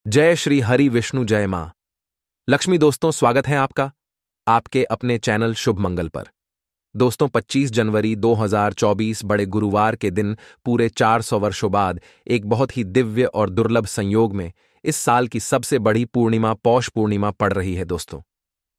जय श्री हरि विष्णु जय मां लक्ष्मी। दोस्तों, स्वागत है आपका आपके अपने चैनल शुभ मंगल पर। दोस्तों, 25 जनवरी 2024 बड़े गुरुवार के दिन पूरे 400 वर्षों बाद एक बहुत ही दिव्य और दुर्लभ संयोग में इस साल की सबसे बड़ी पूर्णिमा पौष पूर्णिमा पड़ रही है। दोस्तों,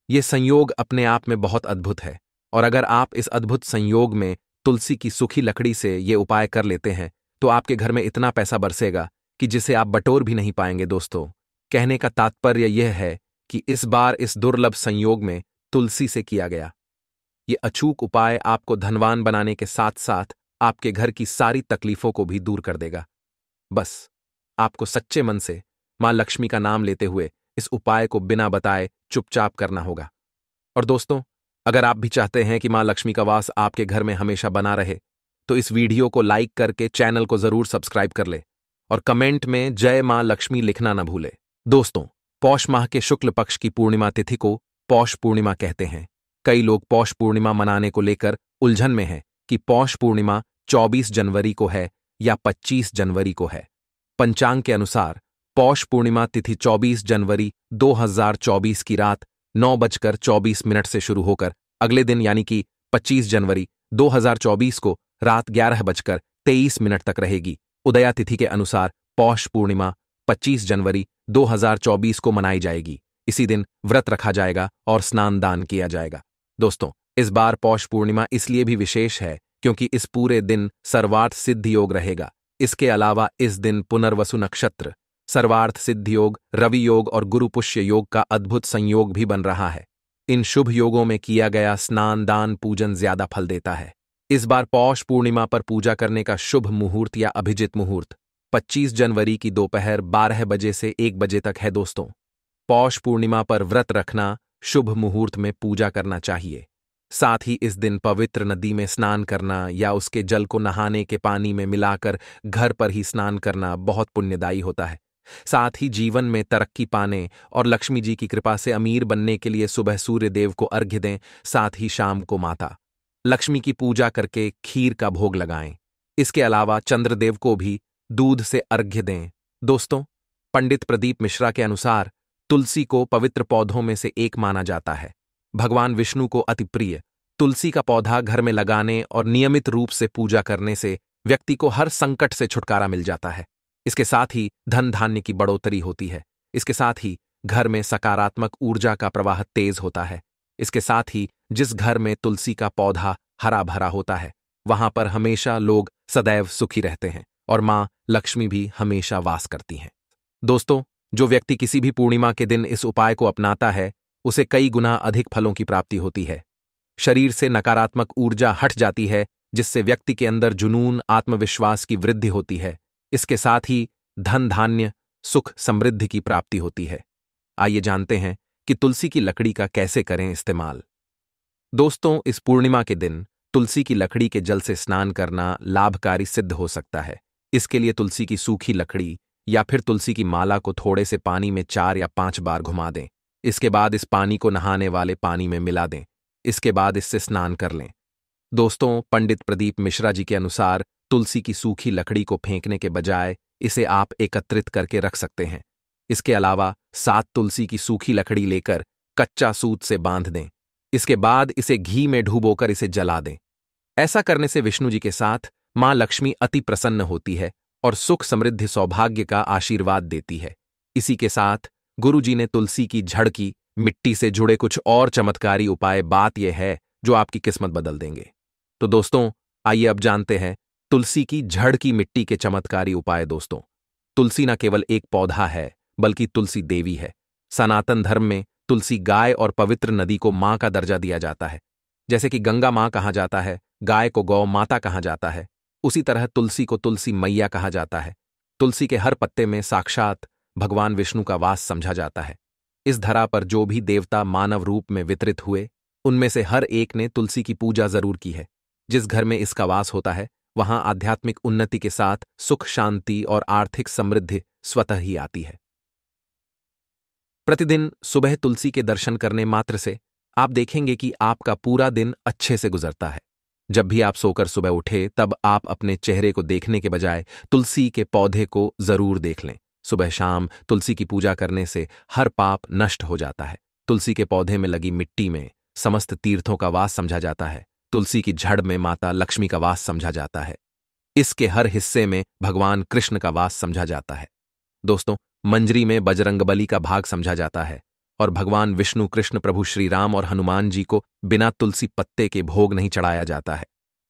ये संयोग अपने आप में बहुत अद्भुत है और अगर आप इस अद्भुत संयोग में तुलसी की सूखी लकड़ी से ये उपाय कर लेते हैं तो आपके घर में इतना पैसा बरसेगा कि जिसे आप बटोर भी नहीं पाएंगे। दोस्तों, कहने का तात्पर्य यह है कि इस बार इस दुर्लभ संयोग में तुलसी से किया गया ये अचूक उपाय आपको धनवान बनाने के साथ साथ आपके घर की सारी तकलीफों को भी दूर कर देगा। बस आपको सच्चे मन से मां लक्ष्मी का नाम लेते हुए इस उपाय को बिना बताए चुपचाप करना होगा। और दोस्तों, अगर आप भी चाहते हैं कि मां लक्ष्मी का वास आपके घर में हमेशा बना रहे तो इस वीडियो को लाइक करके चैनल को जरूर सब्सक्राइब कर ले और कमेंट में जय मां लक्ष्मी लिखना न भूले। दोस्तों, पौष माह के शुक्ल पक्ष की पूर्णिमा तिथि को पौष पूर्णिमा कहते हैं। कई लोग पौष पूर्णिमा मनाने को लेकर उलझन में हैं कि पौष पूर्णिमा 24 जनवरी को है या 25 जनवरी को है। पंचांग के अनुसार पौष पूर्णिमा तिथि 24 जनवरी 2024 की रात 9:24 से शुरू होकर अगले दिन यानी कि 25 जनवरी 2024 को रात 11:23 तक रहेगी। उदया तिथि के अनुसार पौष पूर्णिमा 25 जनवरी 2024 को मनाई जाएगी। इसी दिन व्रत रखा जाएगा और स्नान दान किया जाएगा। दोस्तों, इस बार पौष पूर्णिमा इसलिए भी विशेष है क्योंकि इस पूरे दिन सर्वार्थ सिद्धि योग रहेगा। इसके अलावा इस दिन पुनर्वसु नक्षत्र, सर्वार्थ सिद्धि योग, रवि योग और गुरु पुष्य योग का अद्भुत संयोग भी बन रहा है। इन शुभ योगों में किया गया स्नान दान पूजन ज्यादा फल देता है। इस बार पौष पूर्णिमा पर पूजा करने का शुभ मुहूर्त या अभिजित मुहूर्त 25 जनवरी की दोपहर 12 बजे से 1 बजे तक है। दोस्तों, पौष पूर्णिमा पर व्रत रखना, शुभ मुहूर्त में पूजा करना चाहिए। साथ ही इस दिन पवित्र नदी में स्नान करना या उसके जल को नहाने के पानी में मिलाकर घर पर ही स्नान करना बहुत पुण्यदायी होता है। साथ ही जीवन में तरक्की पाने और लक्ष्मी जी की कृपा से अमीर बनने के लिए सुबह सूर्य देव को अर्घ्य दें। साथ ही शाम को माता लक्ष्मी की पूजा करके खीर का भोग लगाएं। इसके अलावा चंद्रदेव को भी दूध से अर्घ्य दें। दोस्तों, पंडित प्रदीप मिश्रा के अनुसार तुलसी को पवित्र पौधों में से एक माना जाता है। भगवान विष्णु को अति प्रिय तुलसी का पौधा घर में लगाने और नियमित रूप से पूजा करने से व्यक्ति को हर संकट से छुटकारा मिल जाता है। इसके साथ ही धन धान्य की बढ़ोतरी होती है। इसके साथ ही घर में सकारात्मक ऊर्जा का प्रवाह तेज होता है। इसके साथ ही जिस घर में तुलसी का पौधा हरा भरा होता है वहां पर हमेशा लोग सदैव सुखी रहते हैं और मां लक्ष्मी भी हमेशा वास करती हैं। दोस्तों, जो व्यक्ति किसी भी पूर्णिमा के दिन इस उपाय को अपनाता है उसे कई गुना अधिक फलों की प्राप्ति होती है। शरीर से नकारात्मक ऊर्जा हट जाती है जिससे व्यक्ति के अंदर जुनून, आत्मविश्वास की वृद्धि होती है। इसके साथ ही धन धान्य, सुख, समृद्धि की प्राप्ति होती है। आइए जानते हैं कि तुलसी की लकड़ी का कैसे करें इस्तेमाल। दोस्तों, इस पूर्णिमा के दिन तुलसी की लकड़ी के जल से स्नान करना लाभकारी सिद्ध हो सकता है। इसके लिए तुलसी की सूखी लकड़ी या फिर तुलसी की माला को थोड़े से पानी में 4 या 5 बार घुमा दें। इसके बाद इस पानी को नहाने वाले पानी में मिला दें। इसके बाद इससे स्नान कर लें। दोस्तों, पंडित प्रदीप मिश्रा जी के अनुसार तुलसी की सूखी लकड़ी को फेंकने के बजाय इसे आप एकत्रित करके रख सकते हैं। इसके अलावा 7 तुलसी की सूखी लकड़ी लेकर कच्चा सूत से बांध दें। इसके बाद इसे घी में डुबोकर इसे जला दें। ऐसा करने से विष्णु जी के साथ मां लक्ष्मी अति प्रसन्न होती है और सुख, समृद्धि, सौभाग्य का आशीर्वाद देती है। इसी के साथ गुरु जी ने तुलसी की जड़ की मिट्टी से जुड़े कुछ और चमत्कारी उपाय बात यह है जो आपकी किस्मत बदल देंगे। तो दोस्तों, आइए अब जानते हैं तुलसी की जड़ की मिट्टी के चमत्कारी उपाय। दोस्तों, तुलसी न केवल एक पौधा है बल्कि तुलसी देवी है। सनातन धर्म में तुलसी गाय और पवित्र नदी को मां का दर्जा दिया जाता है। जैसे कि गंगा मां कहा जाता है, गाय को गौ माता कहा जाता है, उसी तरह तुलसी को तुलसी मैया कहा जाता है। तुलसी के हर पत्ते में साक्षात भगवान विष्णु का वास समझा जाता है। इस धरा पर जो भी देवता मानव रूप में वितरित हुए उनमें से हर एक ने तुलसी की पूजा जरूर की है। जिस घर में इसका वास होता है वहां आध्यात्मिक उन्नति के साथ सुख, शांति और आर्थिक समृद्धि स्वतः ही आती है। प्रतिदिन सुबह तुलसी के दर्शन करने मात्र से आप देखेंगे कि आपका पूरा दिन अच्छे से गुजरता है। जब भी आप सोकर सुबह उठे तब आप अपने चेहरे को देखने के बजाय तुलसी के पौधे को जरूर देख लें सुबह शाम तुलसी की पूजा करने से हर पाप नष्ट हो जाता है। तुलसी के पौधे में लगी मिट्टी में समस्त तीर्थों का वास समझा जाता है। तुलसी की जड़ में माता लक्ष्मी का वास समझा जाता है। इसके हर हिस्से में भगवान कृष्ण का वास समझा जाता है। दोस्तों, मंजरी में बजरंगबली का भाग समझा जाता है और भगवान विष्णु, कृष्ण, प्रभु श्री राम और हनुमान जी को बिना तुलसी पत्ते के भोग नहीं चढ़ाया जाता है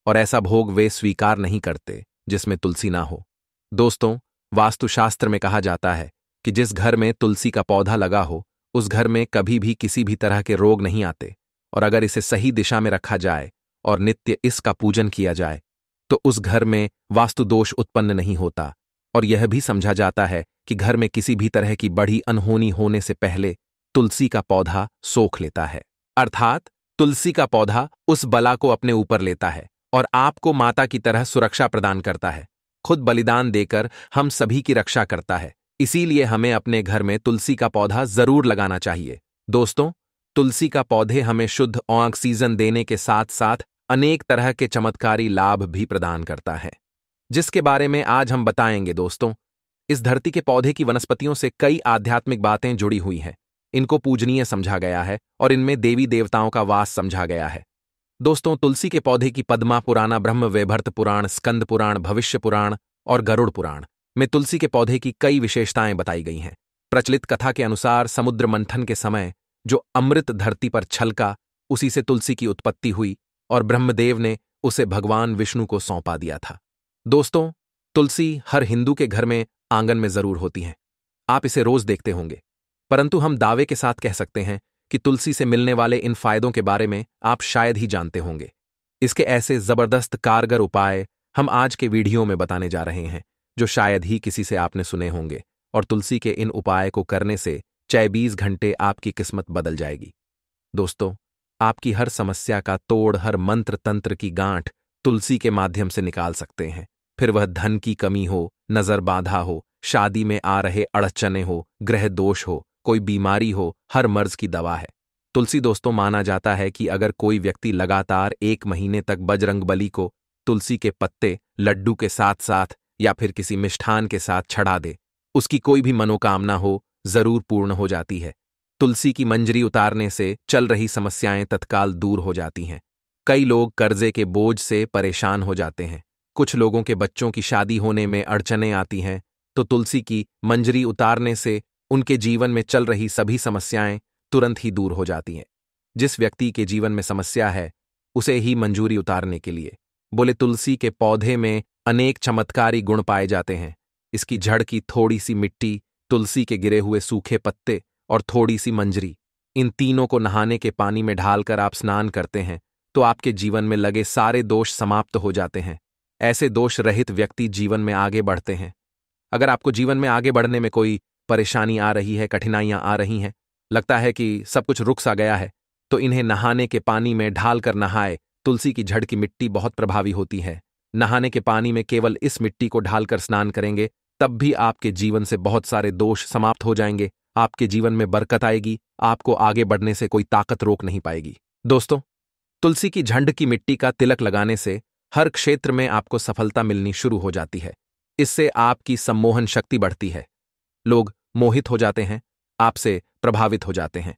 और ऐसा भोग वे स्वीकार नहीं करते जिसमें तुलसी ना हो। दोस्तों, वास्तुशास्त्र में कहा जाता है कि जिस घर में तुलसी का पौधा लगा हो उस घर में कभी भी किसी भी तरह के रोग नहीं आते और अगर इसे सही दिशा में रखा जाए और नित्य इसका पूजन किया जाए तो उस घर में वास्तु दोष उत्पन्न नहीं होता। और यह भी समझा जाता है कि घर में किसी भी तरह की बड़ी अनहोनी होने से पहले तुलसी का पौधा सोख लेता है, अर्थात तुलसी का पौधा उस बला को अपने ऊपर लेता है और आपको माता की तरह सुरक्षा प्रदान करता है। खुद बलिदान देकर हम सभी की रक्षा करता है। इसीलिए हमें अपने घर में तुलसी का पौधा जरूर लगाना चाहिए। दोस्तों, तुलसी का पौधे हमें शुद्ध ऑक्सीजन देने के साथ साथ अनेक तरह के चमत्कारी लाभ भी प्रदान करता है, जिसके बारे में आज हम बताएंगे। दोस्तों, इस धरती के पौधे की वनस्पतियों से कई आध्यात्मिक बातें जुड़ी हुई हैं। इनको पूजनीय समझा गया है और इनमें देवी देवताओं का वास समझा गया है। दोस्तों, तुलसी के पौधे की पद्मा पुराण, ब्रह्म वैवर्त पुराण, स्कंद पुराण, भविष्य पुराण और गरुड़ पुराण में तुलसी के पौधे की कई विशेषताएं बताई गई हैं। प्रचलित कथा के अनुसार समुद्र मंथन के समय जो अमृत धरती पर छलका, उसी से तुलसी की उत्पत्ति हुई और ब्रह्मदेव ने उसे भगवान विष्णु को सौंपा दिया था। दोस्तों, तुलसी हर हिंदू के घर में आंगन में जरूर होती है। आप इसे रोज देखते होंगे, परंतु हम दावे के साथ कह सकते हैं कि तुलसी से मिलने वाले इन फायदों के बारे में आप शायद ही जानते होंगे। इसके ऐसे जबरदस्त कारगर उपाय हम आज के वीडियो में बताने जा रहे हैं जो शायद ही किसी से आपने सुने होंगे और तुलसी के इन उपाय को करने से 24 घंटे आपकी किस्मत बदल जाएगी। दोस्तों, आपकी हर समस्या का तोड़, हर मंत्र तंत्र की गांठ तुलसी के माध्यम से निकाल सकते हैं। फिर वह धन की कमी हो, नजर बाधा हो, शादी में आ रहे अड़चने हो, ग्रह दोष हो, कोई बीमारी हो, हर मर्ज की दवा है तुलसी। दोस्तों, माना जाता है कि अगर कोई व्यक्ति लगातार 1 महीने तक बजरंगबली को तुलसी के पत्ते लड्डू के साथ साथ या फिर किसी मिष्ठान के साथ चढ़ा दे, उसकी कोई भी मनोकामना हो जरूर पूर्ण हो जाती है। तुलसी की मंजरी उतारने से चल रही समस्याएं तत्काल दूर हो जाती हैं। कई लोग कर्जे के बोझ से परेशान हो जाते हैं। कुछ लोगों के बच्चों की शादी होने में अड़चनें आती हैं, तो तुलसी की मंजरी उतारने से उनके जीवन में चल रही सभी समस्याएं तुरंत ही दूर हो जाती हैं। जिस व्यक्ति के जीवन में समस्या है उसे ही मंजूरी उतारने के लिए बोले तुलसी के पौधे में अनेक चमत्कारी गुण पाए जाते हैं। इसकी जड़ की थोड़ी सी मिट्टी, तुलसी के गिरे हुए सूखे पत्ते और थोड़ी सी मंजरी, इन तीनों को नहाने के पानी में ढालकर आप स्नान करते हैं तो आपके जीवन में लगे सारे दोष समाप्त हो जाते हैं। ऐसे दोष रहित व्यक्ति जीवन में आगे बढ़ते हैं। अगर आपको जीवन में आगे बढ़ने में कोई परेशानी आ रही है, कठिनाइयां आ रही हैं, लगता है कि सब कुछ रुक सा गया है, तो इन्हें नहाने के पानी में ढालकर नहाए। तुलसी की जड़ की मिट्टी बहुत प्रभावी होती है। नहाने के पानी में केवल इस मिट्टी को ढालकर स्नान करेंगे तब भी आपके जीवन से बहुत सारे दोष समाप्त हो जाएंगे। आपके जीवन में बरकत आएगी। आपको आगे बढ़ने से कोई ताकत रोक नहीं पाएगी। दोस्तों, तुलसी की झंड की मिट्टी का तिलक लगाने से हर क्षेत्र में आपको सफलता मिलनी शुरू हो जाती है। इससे आपकी सम्मोहन शक्ति बढ़ती है। लोग मोहित हो जाते हैं, आपसे प्रभावित हो जाते हैं।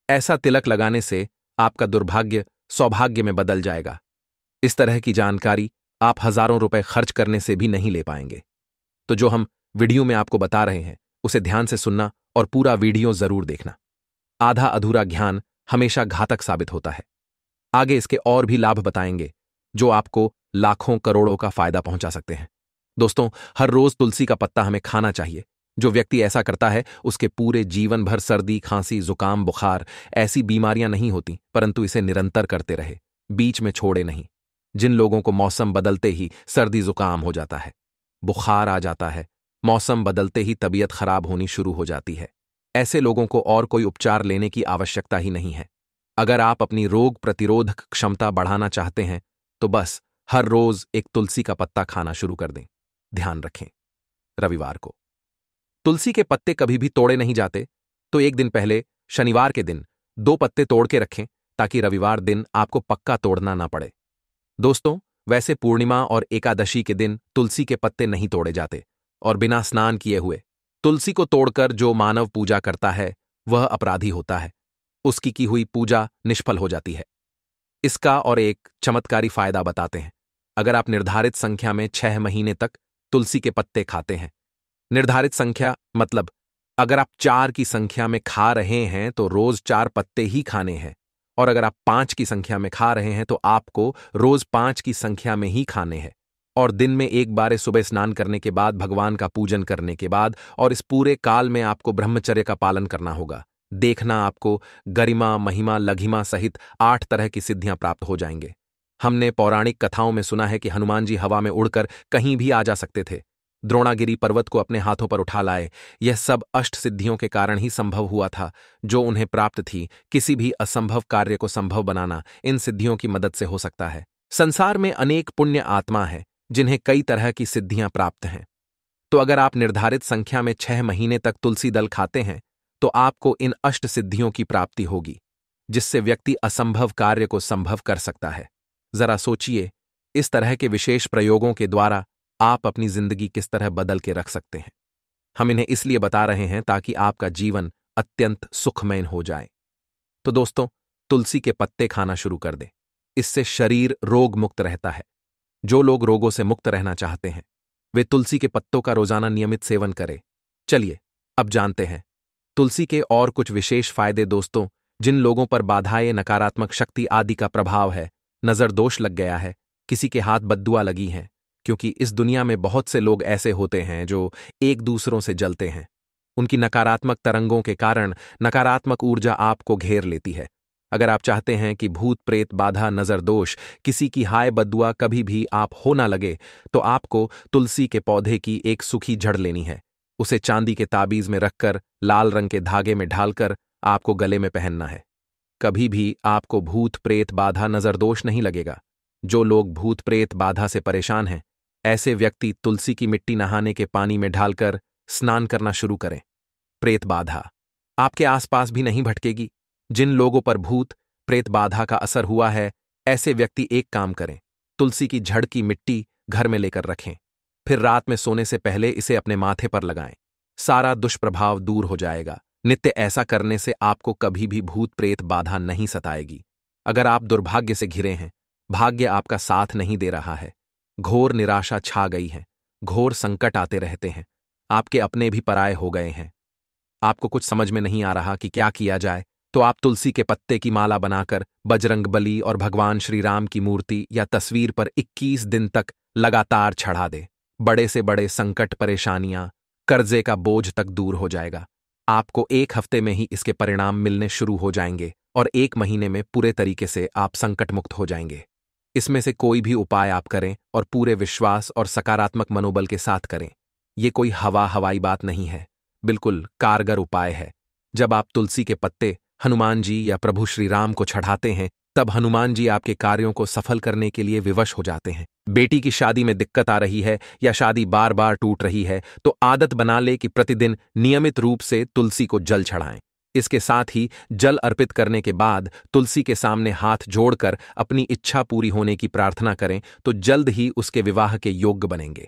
ऐसा तिलक लगाने से आपका दुर्भाग्य सौभाग्य में बदल जाएगा। इस तरह की जानकारी आप हजारों रुपए खर्च करने से भी नहीं ले पाएंगे। तो जो हम वीडियो में आपको बता रहे हैं उसे ध्यान से सुनना और पूरा वीडियो जरूर देखना। आधा अधूरा ज्ञान हमेशा घातक साबित होता है। आगे इसके और भी लाभ बताएंगे जो आपको लाखों करोड़ों का फायदा पहुंचा सकते हैं। दोस्तों, हर रोज तुलसी का पत्ता हमें खाना चाहिए। जो व्यक्ति ऐसा करता है उसके पूरे जीवन भर सर्दी, खांसी, जुकाम, बुखार ऐसी बीमारियां नहीं होती, परंतु इसे निरंतर करते रहे, बीच में छोड़े नहीं। जिन लोगों को मौसम बदलते ही सर्दी जुकाम हो जाता है, बुखार आ जाता है, मौसम बदलते ही तबीयत खराब होनी शुरू हो जाती है, ऐसे लोगों को और कोई उपचार लेने की आवश्यकता ही नहीं है। अगर आप अपनी रोग प्रतिरोधक क्षमता बढ़ाना चाहते हैं तो बस हर रोज एक तुलसी का पत्ता खाना शुरू कर दें। ध्यान रखें, रविवार को तुलसी के पत्ते कभी भी तोड़े नहीं जाते, तो एक दिन पहले शनिवार के दिन 2 पत्ते तोड़ के रखें ताकि रविवार दिन आपको पक्का तोड़ना ना पड़े। दोस्तों, वैसे पूर्णिमा और एकादशी के दिन तुलसी के पत्ते नहीं तोड़े जाते और बिना स्नान किए हुए तुलसी को तोड़कर जो मानव पूजा करता है वह अपराधी होता है, उसकी की हुई पूजा निष्फल हो जाती है। इसका और एक चमत्कारी फायदा बताते हैं। अगर आप निर्धारित संख्या में 6 महीने तक तुलसी के पत्ते खाते हैं, निर्धारित संख्या मतलब अगर आप 4 की संख्या में खा रहे हैं तो रोज 4 पत्ते ही खाने हैं, और अगर आप 5 की संख्या में खा रहे हैं तो आपको रोज 5 की संख्या में ही खाने हैं, और दिन में एक बार सुबह स्नान करने के बाद, भगवान का पूजन करने के बाद, और इस पूरे काल में आपको ब्रह्मचर्य का पालन करना होगा। देखना आपको गरिमा, महिमा, लघिमा सहित 8 तरह की सिद्धियां प्राप्त हो जाएंगे। हमने पौराणिक कथाओं में सुना है कि हनुमान जी हवा में उड़कर कहीं भी आ जा सकते थे, द्रोणागिरी पर्वत को अपने हाथों पर उठा लाए। यह सब अष्ट सिद्धियों के कारण ही संभव हुआ था जो उन्हें प्राप्त थी। किसी भी असंभव कार्य को संभव बनाना इन सिद्धियों की मदद से हो सकता है। संसार में अनेक पुण्य आत्मा है जिन्हें कई तरह की सिद्धियां प्राप्त हैं। तो अगर आप निर्धारित संख्या में 6 महीने तक तुलसी दल खाते हैं तो आपको इन अष्ट सिद्धियों की प्राप्ति होगी, जिससे व्यक्ति असंभव कार्य को संभव कर सकता है। जरा सोचिए, इस तरह के विशेष प्रयोगों के द्वारा आप अपनी जिंदगी किस तरह बदल के रख सकते हैं। हम इन्हें इसलिए बता रहे हैं ताकि आपका जीवन अत्यंत सुखमय हो जाए। तो दोस्तों, तुलसी के पत्ते खाना शुरू कर दें। इससे शरीर रोग मुक्त रहता है। जो लोग रोगों से मुक्त रहना चाहते हैं वे तुलसी के पत्तों का रोजाना नियमित सेवन करें। चलिए अब जानते हैं तुलसी के और कुछ विशेष फायदे। दोस्तों, जिन लोगों पर बाधाएं, नकारात्मक शक्ति आदि का प्रभाव है, नजर दोष लग गया है, किसी के हाथ बद्दुआ लगी हैं, क्योंकि इस दुनिया में बहुत से लोग ऐसे होते हैं जो एक दूसरों से जलते हैं। उनकी नकारात्मक तरंगों के कारण नकारात्मक ऊर्जा आपको घेर लेती है। अगर आप चाहते हैं कि भूत प्रेत, बाधा, नजर दोष, किसी की हाय बद्दुआ कभी भी आप हो ना लगे, तो आपको तुलसी के पौधे की एक सूखी जड़ लेनी है। उसे चांदी के ताबीज में रखकर लाल रंग के धागे में ढालकर आपको गले में पहनना है। कभी भी आपको भूत प्रेत, बाधा, नजर दोष नहीं लगेगा। जो लोग भूत प्रेत बाधा से परेशान हैं, ऐसे व्यक्ति तुलसी की मिट्टी नहाने के पानी में ढालकर स्नान करना शुरू करें। प्रेत बाधा आपके आसपास भी नहीं भटकेगी। जिन लोगों पर भूत प्रेत बाधा का असर हुआ है, ऐसे व्यक्ति एक काम करें, तुलसी की जड़ की मिट्टी घर में लेकर रखें, फिर रात में सोने से पहले इसे अपने माथे पर लगाएं। सारा दुष्प्रभाव दूर हो जाएगा। नित्य ऐसा करने से आपको कभी भी भूत प्रेत बाधा नहीं सताएगी। अगर आप दुर्भाग्य से घिरे हैं, भाग्य आपका साथ नहीं दे रहा है, घोर निराशा छा गई है, घोर संकट आते रहते हैं, आपके अपने भी पराये हो गए हैं, आपको कुछ समझ में नहीं आ रहा कि क्या किया जाए, तो आप तुलसी के पत्ते की माला बनाकर बजरंगबली और भगवान श्री राम की मूर्ति या तस्वीर पर 21 दिन तक लगातार चढ़ा दे। बड़े से बड़े संकट, परेशानियां, कर्जे का बोझ तक दूर हो जाएगा। आपको 1 हफ्ते में ही इसके परिणाम मिलने शुरू हो जाएंगे और 1 महीने में पूरे तरीके से आप संकट मुक्त हो जाएंगे। इसमें से कोई भी उपाय आप करें और पूरे विश्वास और सकारात्मक मनोबल के साथ करें। ये कोई हवाई बात नहीं है, बिल्कुल कारगर उपाय है। जब आप तुलसी के पत्ते हनुमान जी या प्रभु श्री राम को चढ़ाते हैं, तब हनुमान जी आपके कार्यों को सफल करने के लिए विवश हो जाते हैं। बेटी की शादी में दिक्कत आ रही है या शादी बार बार टूट रही है, तो आदत बना ले कि प्रतिदिन नियमित रूप से तुलसी को जल चढ़ाएं। इसके साथ ही जल अर्पित करने के बाद तुलसी के सामने हाथ जोड़कर अपनी इच्छा पूरी होने की प्रार्थना करें, तो जल्द ही उसके विवाह के योग्य बनेंगे।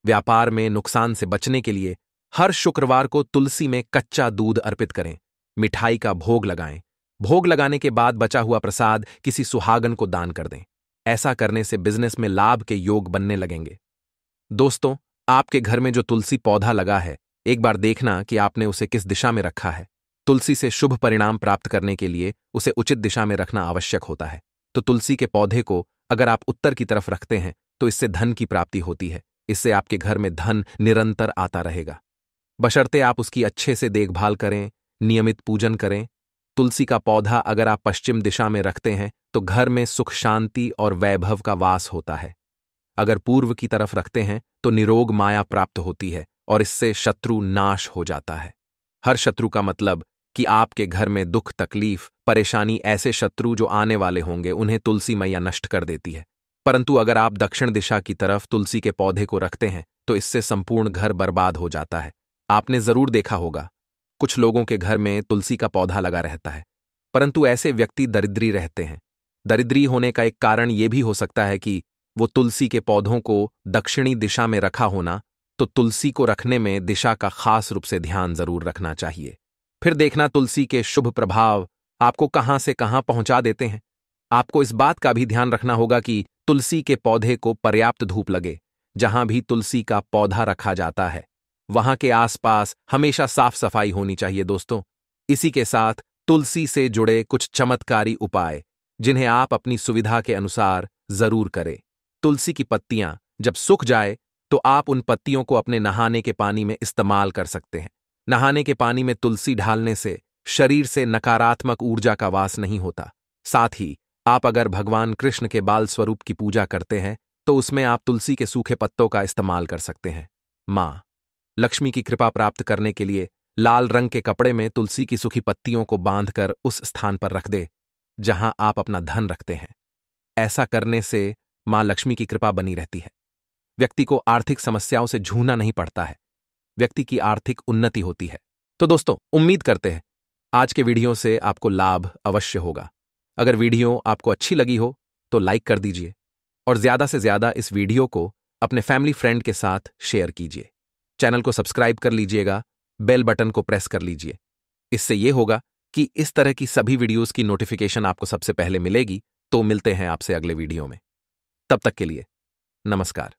व्यापार में नुकसान से बचने के लिए हर शुक्रवार को तुलसी में कच्चा दूध अर्पित करें, मिठाई का भोग लगाएं। भोग लगाने के बाद बचा हुआ प्रसाद किसी सुहागन को दान कर दें। ऐसा करने से बिजनेस में लाभ के योग बनने लगेंगे। दोस्तों, आपके घर में जो तुलसी पौधा लगा है, एक बार देखना कि आपने उसे किस दिशा में रखा है। तुलसी से शुभ परिणाम प्राप्त करने के लिए उसे उचित दिशा में रखना आवश्यक होता है। तो तुलसी के पौधे को अगर आप उत्तर की तरफ रखते हैं तो इससे धन की प्राप्ति होती है। इससे आपके घर में धन निरंतर आता रहेगा, बशर्ते आप उसकी अच्छे से देखभाल करें, नियमित पूजन करें। तुलसी का पौधा अगर आप पश्चिम दिशा में रखते हैं तो घर में सुख, शांति और वैभव का वास होता है। अगर पूर्व की तरफ रखते हैं तो निरोग माया प्राप्त होती है और इससे शत्रु नाश हो जाता है। हर शत्रु का मतलब कि आपके घर में दुख, तकलीफ, परेशानी, ऐसे शत्रु जो आने वाले होंगे, उन्हें तुलसी मैया नष्ट कर देती है। परंतु अगर आप दक्षिण दिशा की तरफ तुलसी के पौधे को रखते हैं तो इससे संपूर्ण घर बर्बाद हो जाता है। आपने जरूर देखा होगा, कुछ लोगों के घर में तुलसी का पौधा लगा रहता है, परंतु ऐसे व्यक्ति दरिद्री रहते हैं। दरिद्री होने का एक कारण यह भी हो सकता है कि वो तुलसी के पौधों को दक्षिणी दिशा में रखा होना तो तुलसी को रखने में दिशा का खास रूप से ध्यान जरूर रखना चाहिए। फिर देखना तुलसी के शुभ प्रभाव आपको कहां से कहां पहुंचा देते हैं। आपको इस बात का भी ध्यान रखना होगा कि तुलसी के पौधे को पर्याप्त धूप लगे। जहां भी तुलसी का पौधा रखा जाता है वहां के आसपास हमेशा साफ सफाई होनी चाहिए दोस्तों। इसी के साथ तुलसी से जुड़े कुछ चमत्कारी उपाय जिन्हें आप अपनी सुविधा के अनुसार जरूर करें। तुलसी की पत्तियां जब सूख जाए तो आप उन पत्तियों को अपने नहाने के पानी में इस्तेमाल कर सकते हैं। नहाने के पानी में तुलसी ढालने से शरीर से नकारात्मक ऊर्जा का वास नहीं होता। साथ ही आप अगर भगवान कृष्ण के बाल स्वरूप की पूजा करते हैं तो उसमें आप तुलसी के सूखे पत्तों का इस्तेमाल कर सकते हैं। मां लक्ष्मी की कृपा प्राप्त करने के लिए लाल रंग के कपड़े में तुलसी की सूखी पत्तियों को बांधकर उस स्थान पर रख दे जहां आप अपना धन रखते हैं। ऐसा करने से मां लक्ष्मी की कृपा बनी रहती है। व्यक्ति को आर्थिक समस्याओं से जूझना नहीं पड़ता है। व्यक्ति की आर्थिक उन्नति होती है। तो दोस्तों, उम्मीद करते हैं आज के वीडियो से आपको लाभ अवश्य होगा। अगर वीडियो आपको अच्छी लगी हो तो लाइक कर दीजिए और ज्यादा से ज्यादा इस वीडियो को अपने फैमिली फ्रेंड के साथ शेयर कीजिए। चैनल को सब्सक्राइब कर लीजिएगा, बेल बटन को प्रेस कर लीजिए। इससे यह होगा कि इस तरह की सभी वीडियोस की नोटिफिकेशन आपको सबसे पहले मिलेगी। तो मिलते हैं आपसे अगले वीडियो में। तब तक के लिए नमस्कार।